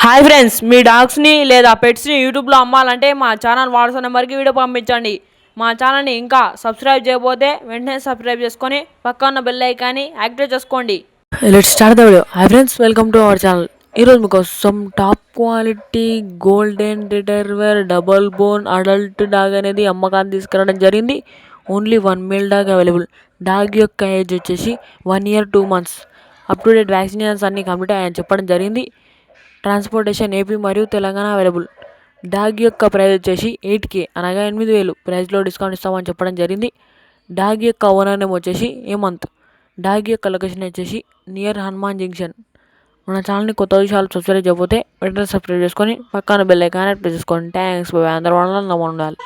Hi friends, మీ డాగ్స్ని లేదా పెట్స్ని యూట్యూబ్లో అమ్మాలంటే మా ఛానల్ వాట్సాప్ నెంబర్కి వీడియో పంపించండి. మా ఛానల్ని ఇంకా సబ్స్క్రైబ్ చేయకపోతే వెంటనే సబ్స్క్రైబ్ చేసుకొని పక్క ఉన్న బెల్ ఐకాన్ని యాక్టివేట్ చేసుకోండి. Let's start the video. Hi friends, welcome to our channel. ఈరోజు మీకోసం top quality golden retriever double bone adult dog అనేది అమ్మకాన్ని తీసుకురావడం జరిగింది. Only 1 male dog available. Dog యొక్క ఏజ్ వచ్చేసి 1 year 2 months. Up to date vaccinations అన్నీ కంప్లీట్ అయ్యాయని చెప్పడం జరిగింది. ట్రాన్స్పోర్టేషన్ ఏపీ మరియు తెలంగాణ అవైలబుల్. డాగ్ యొక్క ప్రైస్ వచ్చేసి 8K అనగా 8,000 ప్రైస్లో డిస్కౌంట్ ఇస్తామని చెప్పడం జరిగింది. డాగ్ యొక్క ఓనర్ నేమ్ వచ్చేసి హేమంత్. డాగ్ యొక్క లొకేషన్ వచ్చేసి నియర్ హనుమాన్ జంక్షన్. మన ఛానల్ని కొత్త విషయాలు సబ్స్క్రైబ్ చేయకపోతే వెంటనే సబ్స్క్రైబ్ చేసుకొని పక్కన బెల్ ఐకాన్ యాక్టివేట్ చేసుకోండి. థ్యాంక్స్, అందరూ ఉండాలి.